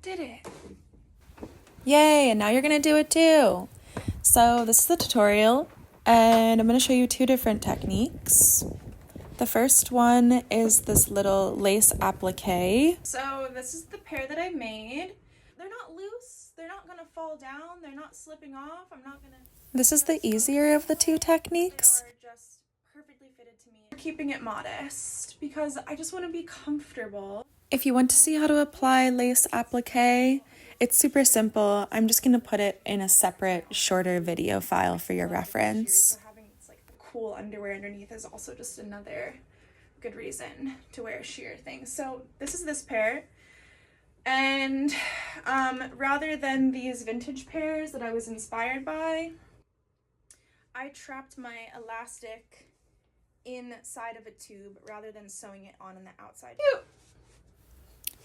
Did it. Yay, and now you're gonna do it too. So this is the tutorial, and I'm gonna show you two different techniques. The first one is this little lace applique. So this is the pair that I made. They're not loose, they're not gonna fall down, they're not slipping off, This is the easier of the two techniques. They are just perfectly fitted to me. I'm keeping it modest because I just want to be comfortable. If you want to see how to apply lace applique, it's super simple. I'm just going to put it in a separate, shorter video file for your reference. So having like cool underwear underneath is also just another good reason to wear sheer things. So this is this pair. And rather than these vintage pairs that I was inspired by, I trapped my elastic inside of a tube rather than sewing it on the outside. Ew.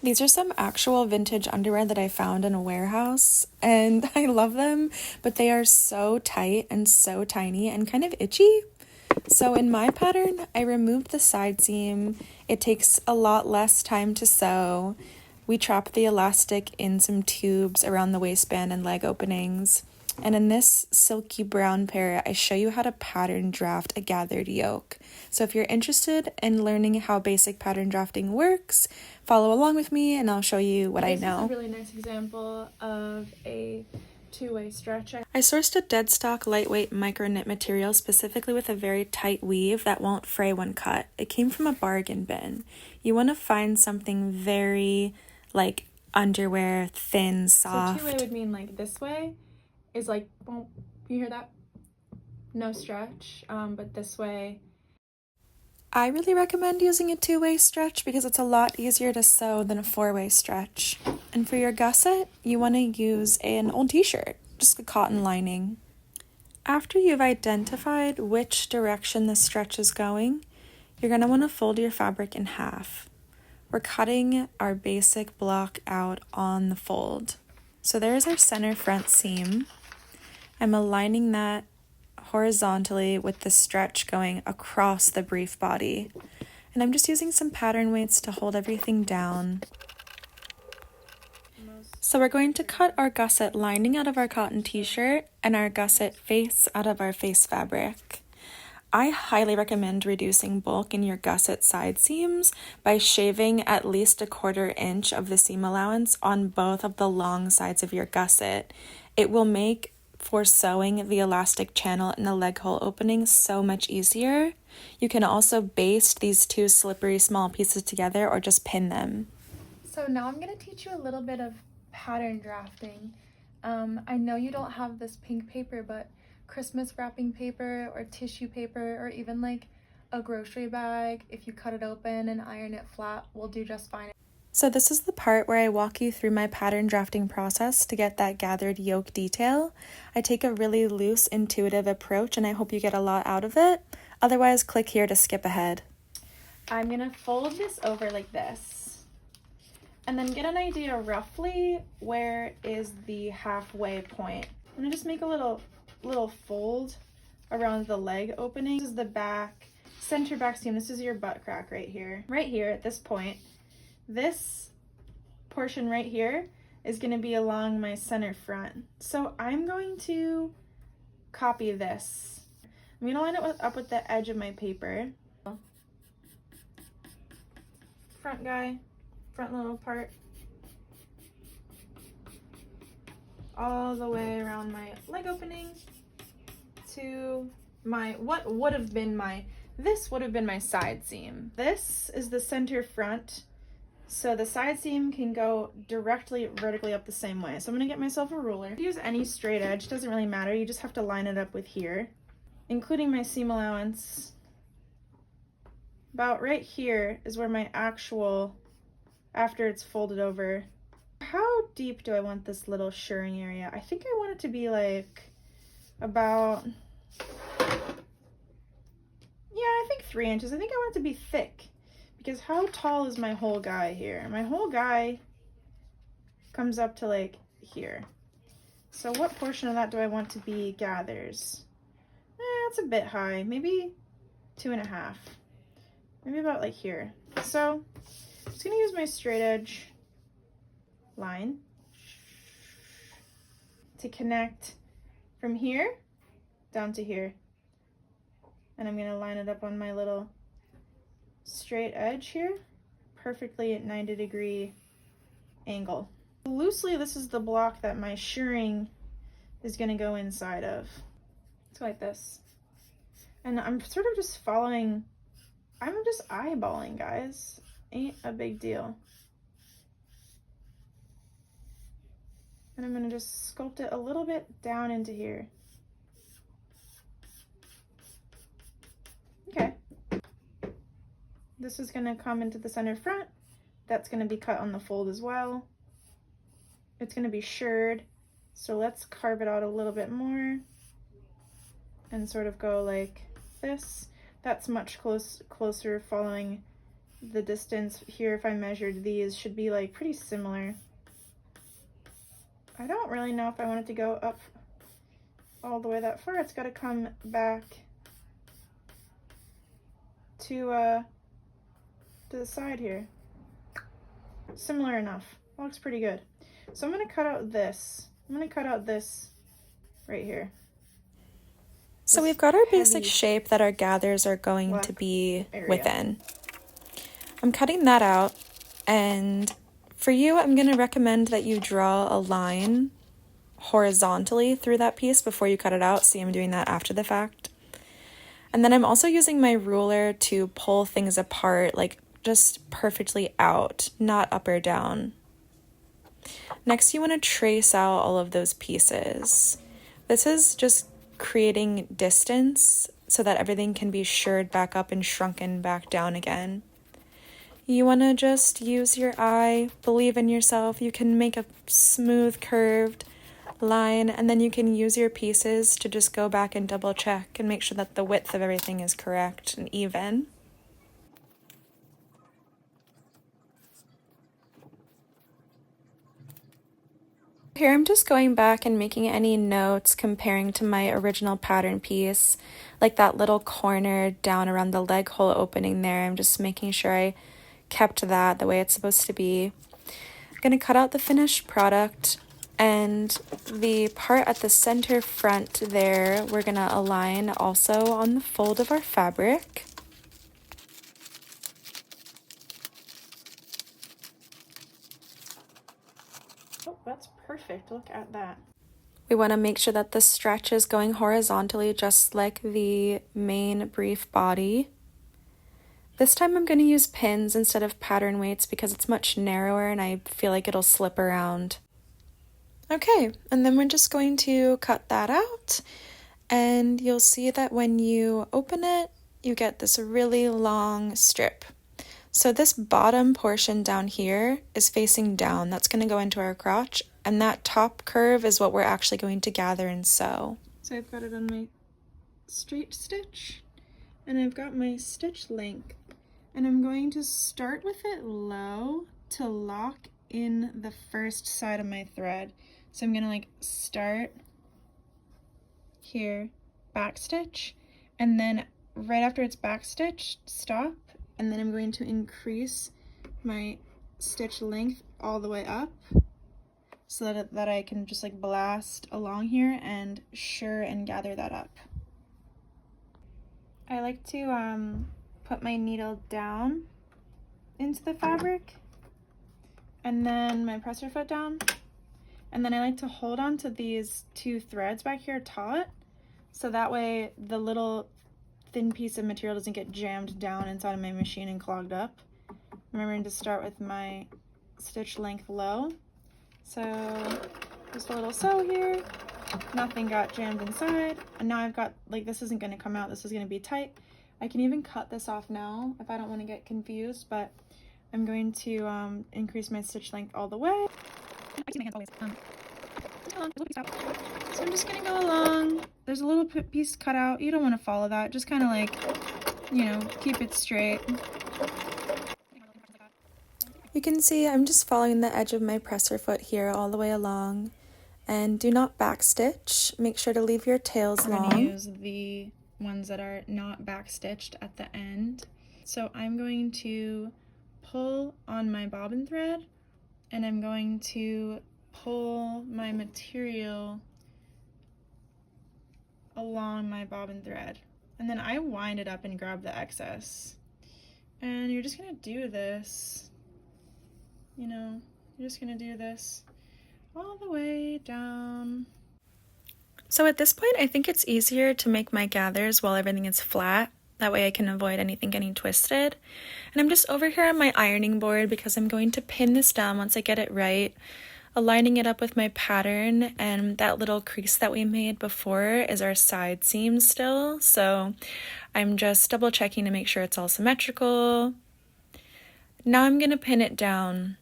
These are some actual vintage underwear that I found in a warehouse, and I love them, but they are so tight and so tiny and kind of itchy. So in my pattern, I removed the side seam. It takes a lot less time to sew. We trap the elastic in some tubes around the waistband and leg openings. And in this silky brown pair, I show you how to pattern draft a gathered yoke. So if you're interested in learning how basic pattern drafting works, follow along with me and I'll show you what I know. This is a really nice example of a two-way stretch. I sourced a dead stock lightweight micro knit material specifically with a very tight weave that won't fray when cut. It came from a bargain bin. You want to find something very like underwear, thin, soft. So two-way would mean like this way. Is like, boom, you hear that? No stretch, but this way. I really recommend using a two-way stretch because it's a lot easier to sew than a four-way stretch. And for your gusset, you want to use an old t-shirt, just a cotton lining. After you've identified which direction the stretch is going, you're going to want to fold your fabric in half. We're cutting our basic block out on the fold. So there's our center front seam. I'm aligning that horizontally with the stretch going across the brief body. And I'm just using some pattern weights to hold everything down. So we're going to cut our gusset lining out of our cotton t-shirt and our gusset face out of our face fabric. I highly recommend reducing bulk in your gusset side seams by shaving at least 1/4 inch of the seam allowance on both of the long sides of your gusset. It will make for sewing the elastic channel in the leg hole opening so much easier. You can also baste these two slippery small pieces together or just pin them. So now I'm going to teach you a little bit of pattern drafting. I know you don't have this pink paper, but Christmas wrapping paper or tissue paper or even like a grocery bag, if you cut it open and iron it flat, will do just fine. So this is the part where I walk you through my pattern drafting process to get that gathered yoke detail. I take a really loose, intuitive approach and I hope you get a lot out of it. Otherwise, click here to skip ahead. I'm gonna fold this over like this and then get an idea roughly where is the halfway point. I'm gonna just make a little fold around the leg opening. This is the back, center back seam. This is your butt crack right here. Right here at this point. This portion right here is going to be along my center front. So I'm going to copy this. I'm going to line it up with the edge of my paper. Front guy, front little part. All the way around my leg opening to my, this would have been my side seam. This is the center front. So the side seam can go directly vertically up the same way. So I'm gonna get myself a ruler. Use any straight edge, doesn't really matter. You just have to line it up with here, including my seam allowance. About right here is where my actual, after it's folded over. How deep do I want this little shirring area? I think I want it to be like about, yeah, I think 3 inches. I think I want it to be thick. Because how tall is my whole guy here? My whole guy comes up to like here. So what portion of that do I want to be gathers? That's a bit high, maybe 2.5. Maybe about like here. So I'm just gonna use my straight edge line to connect from here down to here. And I'm gonna line it up on my little straight edge here, perfectly at 90-degree angle. Loosely, this is the block that my shirring is gonna go inside of. It's like this. And I'm sort of just following, I'm just eyeballing, guys. Ain't a big deal. And I'm gonna just sculpt it a little bit down into here. Okay. This is gonna come into the center front. That's gonna be cut on the fold as well. It's gonna be shirred. So let's carve it out a little bit more and sort of go like this. That's much closer following the distance here. If I measured these, should be like pretty similar. I don't really know if I want it to go up all the way that far. It's got to come back to the side here. Similar enough. Looks pretty good. So I'm going to cut out this. I'm going to cut out this right here. So we've got our basic shape that our gathers are going to be within. I'm cutting that out, and for you, I'm going to recommend that you draw a line horizontally through that piece before you cut it out. See, I'm doing that after the fact. And then I'm also using my ruler to pull things apart, like just perfectly out, not up or down. Next, you want to trace out all of those pieces. This is just creating distance so that everything can be shirred back up and shrunken back down again. You want to just use your eye, believe in yourself. You can make a smooth curved line, and then you can use your pieces to just go back and double check and make sure that the width of everything is correct and even. Here I'm just going back and making any notes comparing to my original pattern piece, like that little corner down around the leg hole opening there. I'm just making sure I kept that the way it's supposed to be. I'm going to cut out the finished product, and the part at the center front there we're going to align also on the fold of our fabric. Oh, that's perfect. Look at that. We want to make sure that the stretch is going horizontally just like the main brief body. This time I'm going to use pins instead of pattern weights because it's much narrower and I feel like it'll slip around. Okay, and then we're just going to cut that out, and you'll see that when you open it, you get this really long strip. So this bottom portion down here is facing down. That's going to go into our crotch, and that top curve is what we're actually going to gather and sew. So I've got it on my straight stitch, and I've got my stitch length, and I'm going to start with it low to lock in the first side of my thread. So I'm gonna like start here, back stitch, and then right after it's back stitch, stop, and then I'm going to increase my stitch length all the way up so that I can just like blast along here and sure and gather that up. I like to put my needle down into the fabric and then my presser foot down. And then I like to hold on to these two threads back here taut, so that way the little thin piece of material doesn't get jammed down inside of my machine and clogged up. Remembering to start with my stitch length low. So just a little sew here, nothing got jammed inside, and now I've got, like, this isn't going to come out, this is going to be tight. I can even cut this off now if I don't want to get confused, but I'm going to increase my stitch length all the way. I see my hands always. So I'm just gonna go along. There's a little piece cut out. You don't want to follow that. Just kind of like, you know, keep it straight. You can see I'm just following the edge of my presser foot here all the way along. And do not backstitch. Make sure to leave your tails long. I'm gonna use the ones that are not backstitched at the end. So I'm going to pull on my bobbin thread and I'm going to pull my material along my bobbin thread, and then I wind it up and grab the excess. And you're just gonna do this, you're just gonna do this all the way down. So at this point, I think it's easier to make my gathers while everything is flat. That way I can avoid anything getting twisted. And I'm just over here on my ironing board because I'm going to pin this down once I get it right, aligning it up with my pattern, and that little crease that we made before is our side seam still. So I'm just double checking to make sure it's all symmetrical. Now I'm going to pin it down.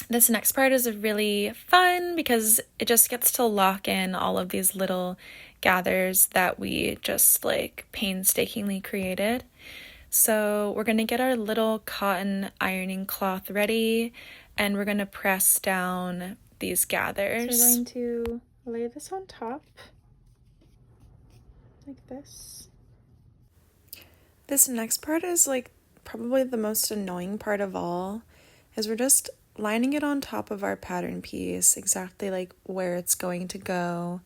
This next part is really fun because it just gets to lock in all of these little gathers that we just painstakingly created. So we're going to get our little cotton ironing cloth ready, and we're going to press down these gathers. So we're going to lay this on top like this. This next part is probably the most annoying part of all, is we're just lining it on top of our pattern piece, exactly where it's going to go.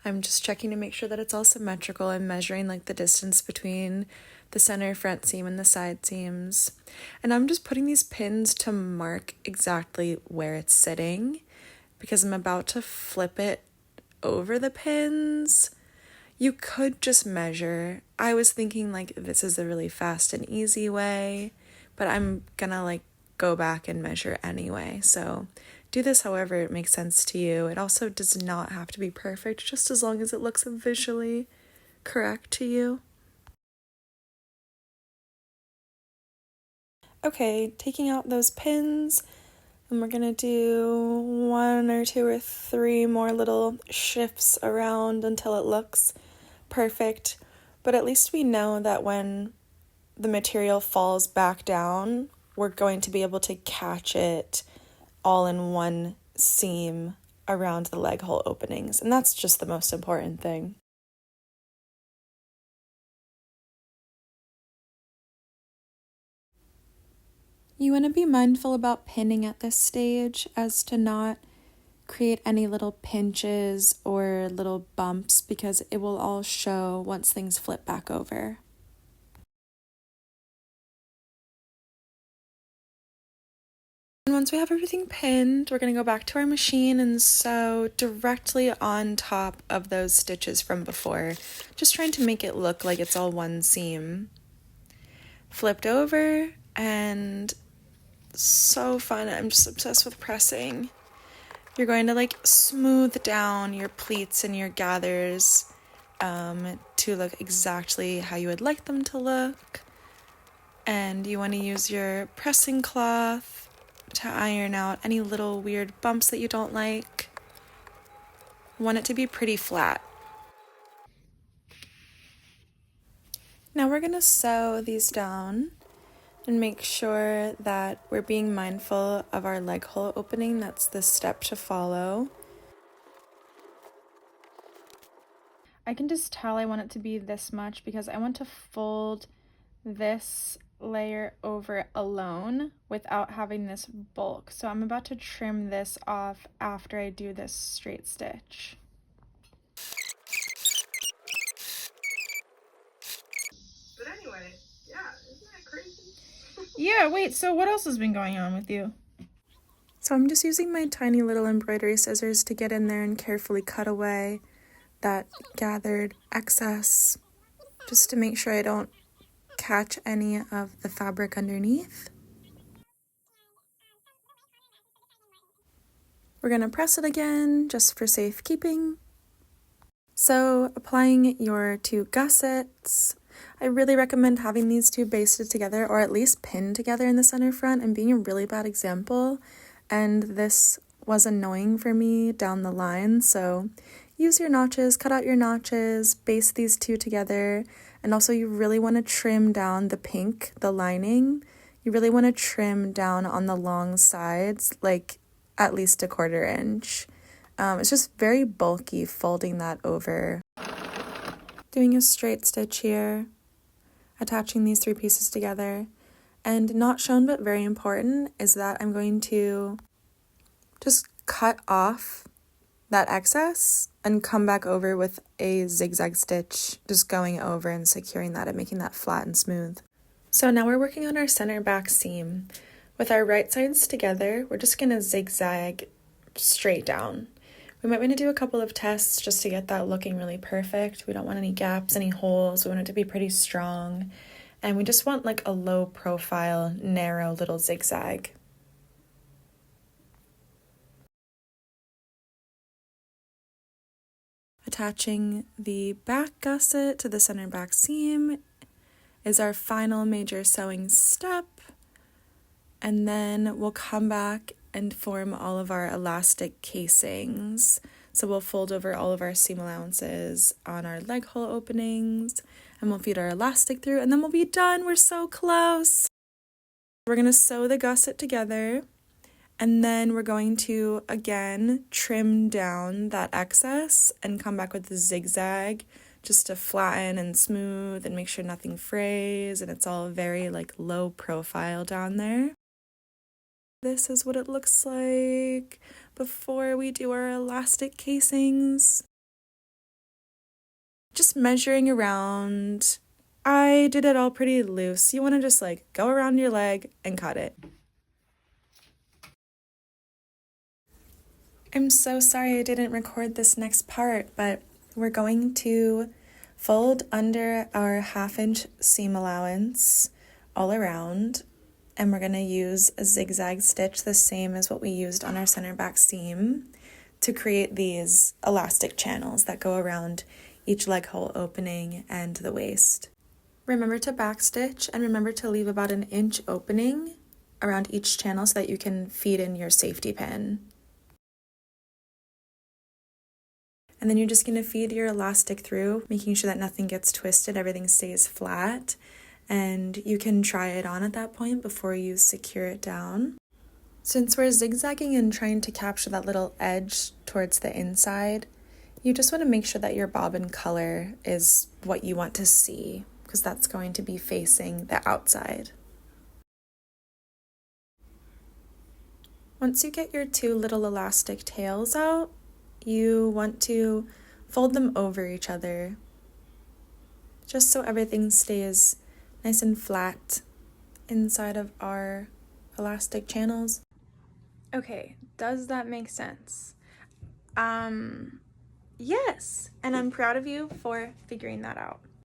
I'm just checking to make sure that it's all symmetrical and measuring the distance between the center front seam and the side seams. And I'm just putting these pins to mark exactly where it's sitting because I'm about to flip it over the pins. You could just measure. I was thinking this is a really fast and easy way, but I'm gonna go back and measure anyway. So do this however it makes sense to you. It also does not have to be perfect, just as long as it looks visually correct to you. Okay, taking out those pins, and we're gonna do 1 or 2 or 3 more little shifts around until it looks perfect. But at least we know that when the material falls back down, we're going to be able to catch it all in one seam around the leg hole openings, and that's just the most important thing. You want to be mindful about pinning at this stage as to not create any little pinches or little bumps because it will all show once things flip back over. And once we have everything pinned, we're going to go back to our machine and sew directly on top of those stitches from before, just trying to make it look like it's all one seam. Flipped over, and so fun. I'm just obsessed with pressing. You're going to smooth down your pleats and your gathers to look exactly how you would like them to look. And you want to use your pressing cloth to iron out any little weird bumps that you don't like. Want it to be pretty flat. Now we're going to sew these down and make sure that we're being mindful of our leg hole opening. That's the step to follow. I can just tell I want it to be this much because I want to fold this layer over alone without having this bulk. So I'm about to trim this off after I do this straight stitch. But anyway, yeah, isn't that crazy? Yeah, wait, so what else has been going on with you? So I'm just using my tiny little embroidery scissors to get in there and carefully cut away that gathered excess, just to make sure I don't catch any of the fabric underneath. We're going to press it again just for safekeeping. So applying your 2 gussets, I really recommend having these 2 basted together or at least pinned together in the center front. I'm being a really bad example, and this was annoying for me down the line. So use your notches, cut out your notches, baste these 2 together. And also you really want to trim down the pink, the lining. You really want to trim down on the long sides, at least 1/4 inch. It's just very bulky folding that over. Doing a straight stitch here, attaching these 3 pieces together. And not shown but very important is that I'm going to just cut off that excess and come back over with a zigzag stitch, just going over and securing that and making that flat and smooth. So now we're working on our center back seam. With our right sides together, we're just gonna zigzag straight down. We might want to do a couple of tests just to get that looking really perfect. We don't want any gaps, any holes. We want it to be pretty strong. And we just want like a low profile, narrow little zigzag. Attaching the back gusset to the center back seam is our final major sewing step. And then we'll come back and form all of our elastic casings. So we'll fold over all of our seam allowances on our leg hole openings, and we'll feed our elastic through, and then we'll be done. We're so close. We're going to sew the gusset together, and then we're going to, again, trim down that excess and come back with the zigzag just to flatten and smooth and make sure nothing frays and it's all very like low profile down there. This is what it looks like before we do our elastic casings. Just measuring around. I did it all pretty loose. You want to just like go around your leg and cut it. I'm so sorry I didn't record this next part, but we're going to fold under our 1/2-inch seam allowance all around. And we're going to use a zigzag stitch, the same as what we used on our center back seam, to create these elastic channels that go around each leg hole opening and the waist. Remember to backstitch and remember to leave about 1 inch opening around each channel so that you can feed in your safety pin. And then you're just going to feed your elastic through, making sure that nothing gets twisted, everything stays flat. And you can try it on at that point before you secure it down. Since we're zigzagging and trying to capture that little edge towards the inside, you just want to make sure that your bobbin color is what you want to see, because that's going to be facing the outside. Once you get your 2 little elastic tails out, you want to fold them over each other, just so everything stays nice and flat inside of our elastic channels. Okay, does that make sense? Yes, and I'm proud of you for figuring that out.